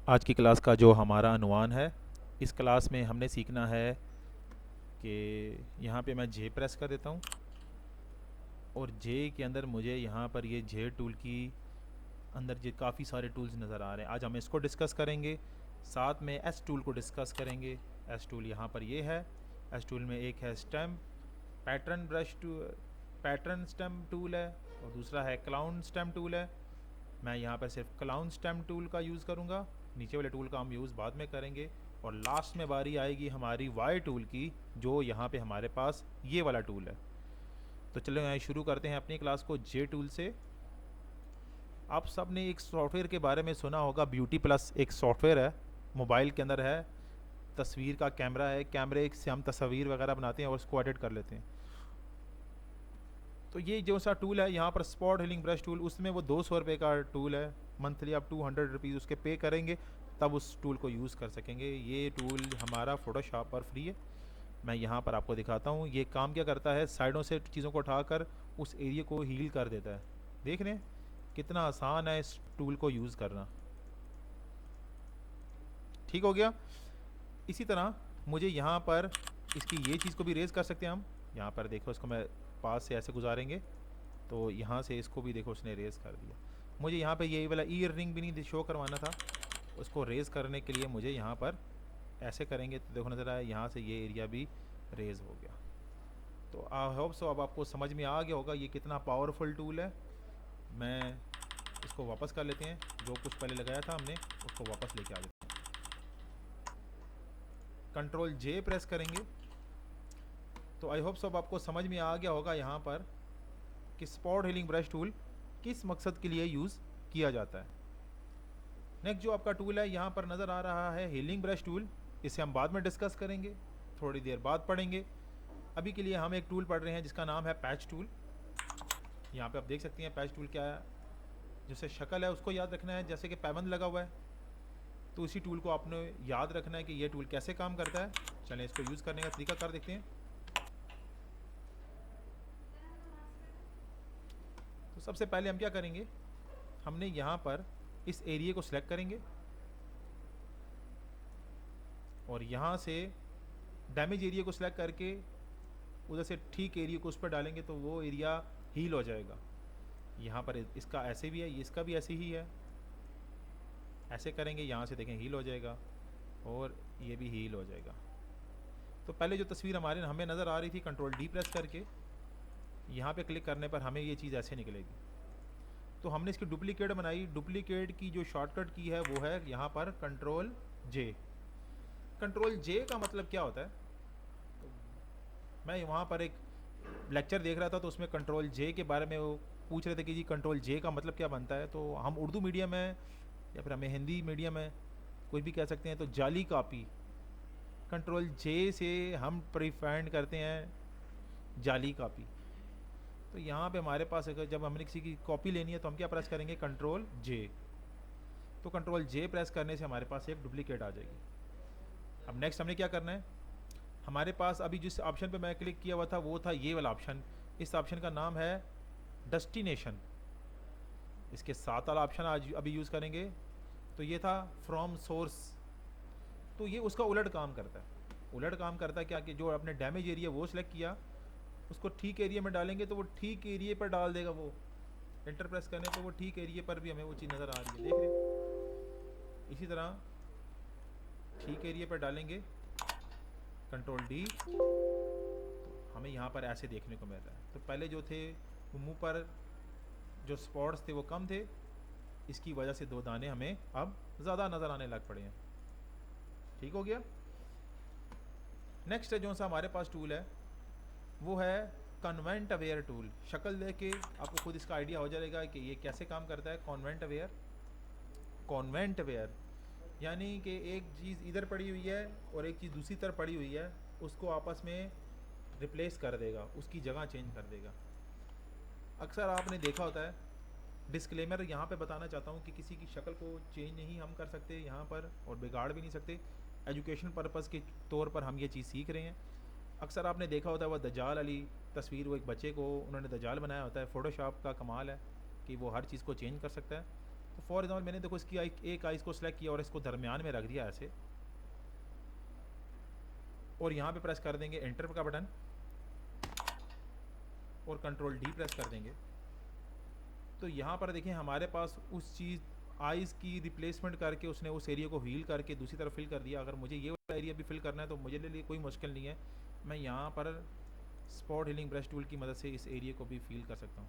आज की क्लास का जो हमारा अनुमान है, इस क्लास में हमने सीखना है कि यहाँ पे मैं जे प्रेस कर देता हूँ और जे के अंदर मुझे यहाँ पर ये जे टूल की अंदर जो काफ़ी सारे टूल्स नज़र आ रहे हैं। आज हम इसको डिस्कस करेंगे, साथ में एस टूल को डिस्कस करेंगे। एस टूल यहाँ पर ये है। एस टूल में एक है stamp pattern brush to pattern stamp tool है और दूसरा है क्लाउन स्टेम टूल है। मैं यहाँ पर सिर्फ क्लाउन स्टेम टूल का यूज़ करूँगा, नीचे वाले टूल का हम यूज़ बाद में करेंगे। और लास्ट में बारी आएगी हमारी वाई टूल की, जो यहाँ पे हमारे पास ये वाला टूल है। तो चलो यहाँ शुरू करते हैं अपनी क्लास को जे टूल से। आप सब ने एक सॉफ्टवेयर के बारे में सुना होगा, ब्यूटी प्लस एक सॉफ्टवेयर है, मोबाइल के अंदर है, तस्वीर का कैमरा है, कैमरे से हम तस्वीर वगैरह बनाते हैं और उसको एडिट कर लेते हैं। तो ये जो सा टूल है यहाँ पर स्पॉट हीलिंग ब्रश टूल, उसमें वो 200 रुपये का टूल है। मंथली आप 200 रुपीज़ उसके पे करेंगे तब उस टूल को यूज़ कर सकेंगे। ये टूल हमारा फोटोशॉप पर फ्री है। मैं यहाँ पर आपको दिखाता हूँ ये काम क्या करता है। साइडों से चीज़ों को उठाकर उस एरिया को हील कर देता है। देख रहे हैं कितना आसान है इस टूल को यूज़ करना। ठीक हो गया। इसी तरह मुझे यहाँ पर इसकी ये चीज़ को भी रेज़ कर सकते हैं हम। यहाँ पर देखो, इसको मैं पास से ऐसे गुजारेंगे तो यहाँ से इसको भी देखो उसने रेज़ कर दिया। मुझे यहाँ पे यही वाला ईयर रिंग भी नहीं शो करवाना था, उसको रेज़ करने के लिए मुझे यहाँ पर ऐसे करेंगे तो देखो नज़र आया, यहाँ से ये एरिया भी रेज़ हो गया। तो आई होप सो अब आपको समझ में आ गया होगा ये कितना पावरफुल टूल है। मैं इसको वापस कर लेते हैं, जो कुछ पहले लगाया था हमने उसको वापस लेके आ लेते हैं। कंट्रोल जे प्रेस करेंगे तो आई होप सो अब आपको समझ में आ गया होगा यहाँ पर कि स्पॉट हीलिंग ब्रश टूल किस मकसद के लिए यूज़ किया जाता है। नेक्स्ट जो आपका टूल है यहाँ पर नज़र आ रहा है हीलिंग ब्रश टूल। इसे हम बाद में डिस्कस करेंगे, थोड़ी देर बाद पढ़ेंगे। अभी के लिए हम एक टूल पढ़ रहे हैं जिसका नाम है पैच टूल। यहाँ पे आप देख सकते हैं पैच टूल क्या है। जैसे शक्ल है उसको याद रखना है, जैसे कि पैबंद लगा हुआ है तो उसी टूल को आपने याद रखना है कि ये टूल कैसे काम करता है। चलें इसको यूज़ करने का तरीका कर देखते हैं। तो सबसे पहले हम क्या करेंगे, हमने यहाँ पर इस एरिया को सिलेक्ट करेंगे और यहाँ से डैमेज एरिया को सिलेक्ट करके उधर से ठीक एरिया को उस पर डालेंगे तो वो एरिया हील हो जाएगा। यहाँ पर इसका ऐसे भी है, इसका भी ऐसे ही है। ऐसे करेंगे, यहाँ से देखें हील हो जाएगा और ये भी हील हो जाएगा। तो पहले जो तस्वीर हमें नज़र आ रही थी, कंट्रोल डी प्रेस करके यहाँ पे क्लिक करने पर हमें ये चीज़ ऐसे निकलेगी। तो हमने इसकी डुप्लीकेट बनाई। डुप्लीकेट की जो शॉर्टकट की है वो है यहाँ पर कंट्रोल जे। कंट्रोल जे का मतलब क्या होता है, तो मैं वहाँ पर एक लेक्चर देख रहा था तो उसमें कंट्रोल जे के बारे में वो पूछ रहे थे कि जी कंट्रोल जे का मतलब क्या बनता है। तो हम उर्दू मीडियम है या फिर हमें हिंदी मीडियम है, कोई भी कह सकते हैं। तो जाली कॉपी, कंट्रोल जे से हम प्रिफाइंड करते हैं जाली कॉपी। तो यहाँ पे हमारे पास अगर जब हमने किसी की कॉपी लेनी है तो हम क्या प्रेस करेंगे, कंट्रोल जे। तो कंट्रोल जे प्रेस करने से हमारे पास एक डुप्लीकेट आ जाएगी। अब नेक्स्ट हमने क्या करना है, हमारे पास अभी जिस ऑप्शन पे मैं क्लिक किया हुआ था वो था ये वाला ऑप्शन। इस ऑप्शन का नाम है डेस्टिनेशन। इसके साथ वाला ऑप्शन आज अभी यूज़ करेंगे तो ये था फ्रॉम सोर्स। तो ये उसका उलट काम करता है। उलट काम करता है क्या कि जो आपने डैमेज एरिया वो सिलेक्ट किया उसको ठीक एरिया में डालेंगे तो वो ठीक एरिया पर डाल देगा। वो एंटर प्रेस करने पर वो ठीक एरिया पर भी हमें वो चीज़ नज़र आ रही है, देख रहे। इसी तरह ठीक एरिया पर डालेंगे कंट्रोल डी तो हमें यहाँ पर ऐसे देखने को मिल रहा है। तो पहले जो थे वो मुंह पर जो स्पॉट्स थे वो कम थे, इसकी वजह से दो दाने हमें अब ज़्यादा नज़र आने लग पड़े हैं। ठीक हो गया। नेक्स्ट है जो सा हमारे पास टूल है वो है कॉन्वेंट अवेयर टूल। शक्ल देख के आपको खुद इसका आइडिया हो जाएगा कि ये कैसे काम करता है। कॉन्वेंट अवेयर, कॉन्वेंट अवेयर यानी कि एक चीज़ इधर पड़ी हुई है और एक चीज़ दूसरी तरफ पड़ी हुई है, उसको आपस में रिप्लेस कर देगा, उसकी जगह चेंज कर देगा। अक्सर आपने देखा होता है, डिस्क्लेमर यहाँ पे बताना चाहता हूँ कि किसी की शक्ल को चेंज नहीं हम कर सकते यहाँ पर और बिगाड़ भी नहीं सकते। एजुकेशन पर्पज़ के तौर पर हम ये चीज़ सीख रहे हैं। अक्सर आपने देखा होता है वह दजाल वाली तस्वीर, वो एक बच्चे को उन्होंने दजाल बनाया होता है। फ़ोटोशॉप का कमाल है कि वो हर चीज़ को चेंज कर सकता है। तो फॉर एग्जाम्पल मैंने देखो इसकी एक आइस को सिलेक्ट किया और इसको दरमियान में रख दिया ऐसे, और यहाँ पे प्रेस कर देंगे एंटर का बटन और कंट्रोल डी प्रेस कर देंगे। तो यहाँ पर देखें हमारे पास उस चीज़ आइज़ की रिप्लेसमेंट करके उसने उस एरिया को हील करके दूसरी तरफ फिल कर दिया। अगर मुझे ये वाला एरिया भी फिल करना है तो मुझे लिए कोई मुश्किल नहीं है, मैं यहाँ पर स्पॉट हीलिंग ब्रश टूल की मदद से इस एरिया को भी फिल कर सकता हूँ।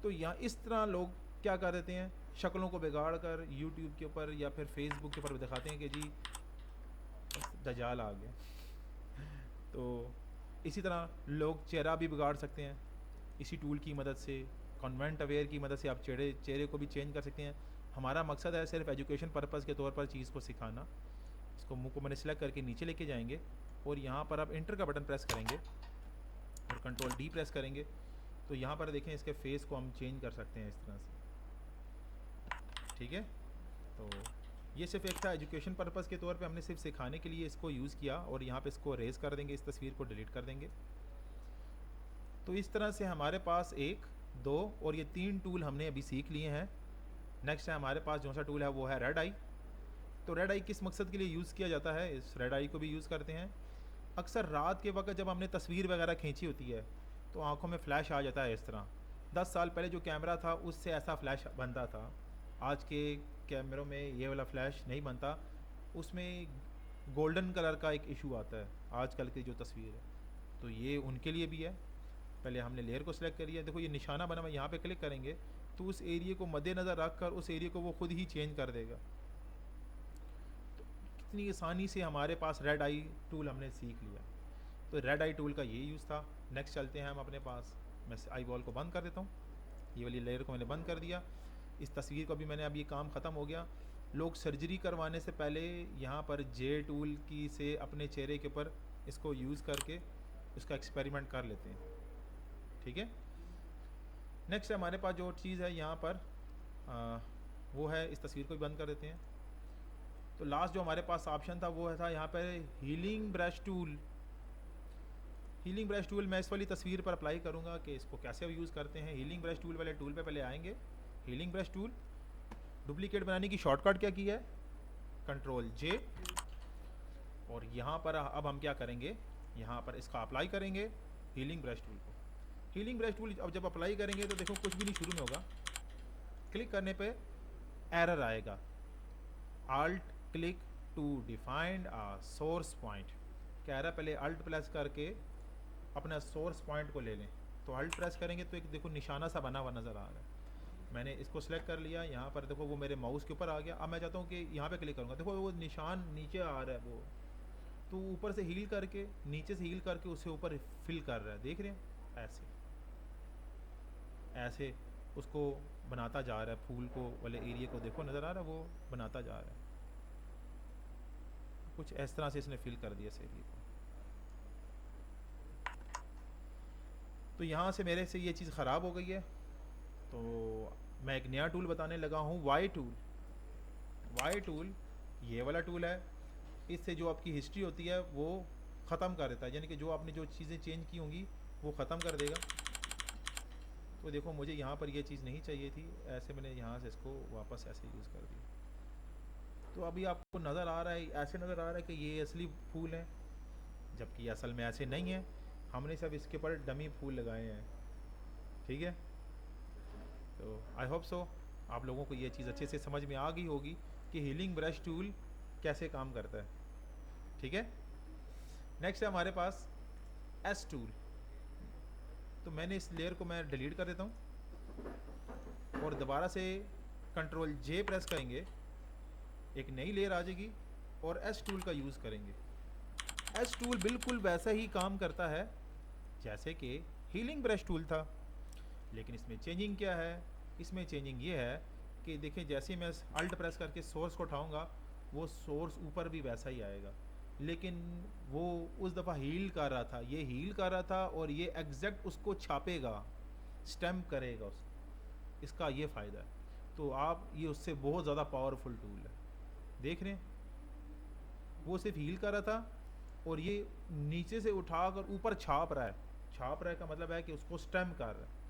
तो यहाँ इस तरह लोग क्या कर देते हैं, शक्लों को बिगाड़ कर यूट्यूब के ऊपर या फिर फेसबुक के ऊपर दिखाते हैं कि जी दजाल आ गया। तो इसी तरह लोग चेहरा भी बिगाड़ सकते हैं इसी टूल की मदद से, कॉन्वेंट अवेयर की मदद से आप चेहरे को भी चेंज कर सकते हैं। हमारा मकसद है सिर्फ एजुकेशन पर्पज़ के तौर पर चीज़ को सिखाना। इसको मुंह को मैंने सेलेक्ट करके नीचे लेके जाएंगे और यहाँ पर आप एंटर का बटन प्रेस करेंगे और कंट्रोल डी प्रेस करेंगे। तो यहाँ पर देखें इसके फेस को हम चेंज कर सकते हैं इस तरह से, ठीक है। तो ये सिर्फ एक था एजुकेशन पर्पज़ के तौर पे, हमने सिर्फ सिखाने के लिए इसको यूज़ किया। और यहाँ पे इसको रेज कर देंगे, इस तस्वीर को डिलीट कर देंगे। तो इस तरह से हमारे पास 1, 2 और ये 3 टूल हमने अभी सीख लिए हैं। नेक्स्ट है हमारे पास जो सा टूल है वो है रेड आई। तो रेड आई किस मकसद के लिए यूज़ किया जाता है, इस रेड आई को भी यूज़ करते हैं। अक्सर रात के वक्त जब हमने तस्वीर वगैरह खींची होती है तो आंखों में फ़्लैश आ जाता है इस तरह। 10 साल पहले जो कैमरा था उससे ऐसा फ़्लैश बनता था, आज के कैमरों में ये वाला फ़्लैश नहीं बनता, उसमें गोल्डन कलर का एक इशू आता है आजकल की जो तस्वीर है। तो ये उनके लिए भी है। पहले हमने लेयर को सिलेक्ट करिए, देखो ये निशाना बना हुआ, यहाँ पे क्लिक करेंगे तो उस एरिया को मद्देनज़र रख कर उस एरिया को वो खुद ही चेंज कर देगा। तो कितनी आसानी से हमारे पास रेड आई टूल हमने सीख लिया। तो रेड आई टूल का ये यूज़ था। नेक्स्ट चलते हैं हम अपने पास, मैं आई बॉल को बंद कर देता हूँ, ये वाली लेयर को मैंने बंद कर दिया। इस तस्वीर को भी मैंने, अब ये काम ख़त्म हो गया। लोग सर्जरी करवाने से पहले यहाँ पर जे टूल की से अपने चेहरे के ऊपर इसको यूज़ करके उसका एक्सपेरिमेंट कर लेते हैं, ठीक है। नेक्स्ट हमारे पास जो चीज़ है यहाँ पर वो है, इस तस्वीर को भी बंद कर देते हैं। तो लास्ट जो हमारे पास ऑप्शन था वो था यहाँ पर healing brush tool. Healing brush tool मैं इस वाली तस्वीर पर अप्लाई करूँगा कि इसको कैसे यूज़ करते हैं। हीलिंग ब्रश टूल वाले टूल पे पहले आएंगे। हीलिंग ब्रश टूल डुप्लीकेट बनाने की शॉर्टकट क्या की है, कंट्रोल जे। और यहाँ पर अब हम क्या करेंगे, यहाँ पर इसका अप्लाई करेंगे हीलिंग ब्रश टूल को। हीलिंग ब्रश टूल अब जब अप्लाई करेंगे तो देखो कुछ भी नहीं शुरू में होगा, क्लिक करने पे एरर आएगा, alt click to defined a source point. कह रहा है पहले अल्ट प्रेस करके अपना सोर्स पॉइंट को ले लें। तो अल्ट प्रेस करेंगे तो एक देखो निशाना सा बना हुआ नज़र आ रहा है। मैंने इसको सिलेक्ट कर लिया, यहाँ पर देखो वो मेरे माउस के ऊपर आ गया। अब मैं चाहता हूँ कि यहाँ पे क्लिक करूँगा, देखो वो निशान नीचे आ रहा है वो, तो ऊपर से हील करके नीचे से हील करके उसे ऊपर फिल कर रहा है, देख रहे हैं ऐसे ऐसे उसको बनाता जा रहा है। फूल को वाले एरिया को देखो नज़र आ रहा है, वो बनाता जा रहा है। कुछ इस तरह से इसने फिल कर दिया इस एरिया को। तो यहाँ से मेरे से ये चीज़ ख़राब हो गई है, तो मैं एक नया टूल बताने लगा हूँ, वाई टूल। वाई टूल ये वाला टूल है, इससे जो आपकी हिस्ट्री होती है वो ख़त्म कर देता है, यानी कि जो आपने जो चीज़ें चेंज की होंगी वो ख़त्म कर देगा। तो देखो मुझे यहाँ पर ये चीज़ नहीं चाहिए थी, ऐसे मैंने यहाँ से इसको वापस ऐसे यूज़ कर दिया। तो अभी आपको नज़र आ रहा है, ऐसे नज़र आ रहा है कि ये असली फूल हैं, जबकि असल में ऐसे नहीं है, हमने सब इसके ऊपर डमी फूल लगाए हैं, ठीक है। तो आई होप सो आप लोगों को ये चीज़ अच्छे से समझ में आ गई होगी कि हीलिंग ब्रश टूल कैसे काम करता है, ठीक है। नेक्स्ट है हमारे पास एस टूल। तो मैंने इस लेयर को मैं डिलीट कर देता हूँ और दोबारा से कंट्रोल जे प्रेस करेंगे, एक नई लेयर आ जाएगी और एस टूल का यूज़ करेंगे। एस टूल बिल्कुल वैसा ही काम करता है जैसे कि हीलिंग ब्रश टूल था, लेकिन इसमें चेंजिंग क्या है, इसमें चेंजिंग ये है कि देखें जैसे ही मैं अल्ट प्रेस करके सोर्स को उठाऊंगा वो सोर्स ऊपर भी वैसा ही आएगा, लेकिन वो उस दफ़ा हील कर रहा था, ये हील कर रहा था और ये एग्जैक्ट उसको छापेगा, स्टैम्प करेगा इसका ये फ़ायदा है। तो आप ये उससे बहुत ज़्यादा पावरफुल टूल है, देख रहे हैं वो सिर्फ हील कर रहा था और ये नीचे से उठाकर ऊपर छाप रहा है। छाप रहा है का मतलब है कि उसको स्टैम्प कर रहा है।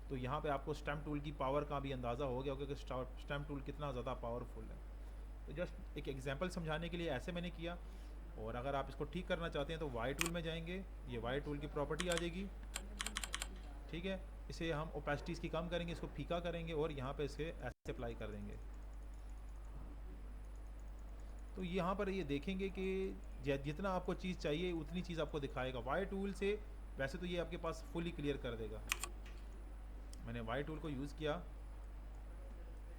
तो यहाँ पे आपको स्टेम टूल की पावर का भी अंदाज़ा हो गया होगा कि स्टेम टूल कितना ज़्यादा पावरफुल है। तो जस्ट एक एग्जांपल समझाने के लिए ऐसे मैंने किया। और अगर आप इसको ठीक करना चाहते हैं तो वाई टूल में जाएंगे, ये वाई टूल की प्रॉपर्टी आ जाएगी, ठीक है। इसे हम ओपेसिटीज़ की कम करेंगे, इसको फीका करेंगे और यहाँ पे इसे ऐसे अप्लाई कर देंगे। तो यहाँ पर ये देखेंगे कि जितना आपको चीज़ चाहिए उतनी चीज़ आपको दिखाएगा। वाई टूल से वैसे तो ये आपके पास फुली क्लियर कर देगा, मैंने वाई टूल को यूज़ किया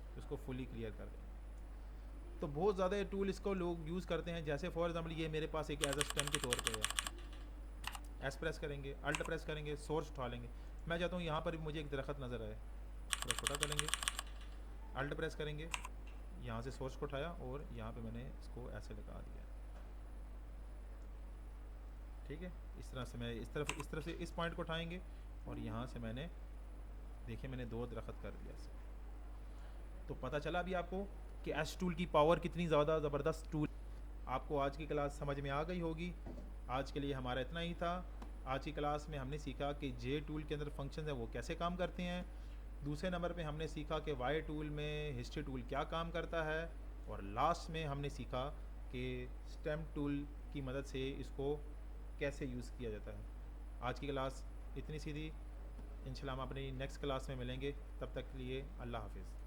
तो इसको फुली क्लियर कर देगा। तो बहुत ज़्यादा टूल इसको लोग यूज़ करते हैं, जैसे फॉर एग्जांपल ये मेरे पास एक एज अ स्टेम के तौर पे है। एस प्रेस करेंगे, अल्ट प्रेस करेंगे, सोर्स उठा लेंगे। मैं चाहता हूँ यहाँ पर भी मुझे एक दरख्त नज़र आए, थोड़ा छोटा करेंगे, अल्ट प्रेस करेंगे, यहाँ से सोर्स को उठाया और यहाँ पे मैंने इसको ऐसे लगा दिया, ठीक है। इस तरह से मैं इस तरफ से इस पॉइंट को उठाएंगे और यहाँ से मैंने देखिए मैंने 2 दरख्त कर दिया इसे। तो पता चला अभी आपको कि एस टूल की पावर कितनी ज़्यादा ज़बरदस्त टूल। आपको आज की क्लास समझ में आ गई होगी। आज के लिए हमारा इतना ही था। आज की क्लास में हमने सीखा कि जे टूल के अंदर फंक्शन है वो कैसे काम करते हैं। दूसरे नंबर पे हमने सीखा कि वाई टूल में हिस्ट्री टूल क्या काम करता है। और लास्ट में हमने सीखा कि स्टेम टूल की मदद से इसको कैसे यूज़ किया जाता है। आज की क्लास इतनी सी थी। इंशाल्लाह हम अपनी नेक्स्ट क्लास में मिलेंगे। तब तक के लिए अल्लाह हाफिज़।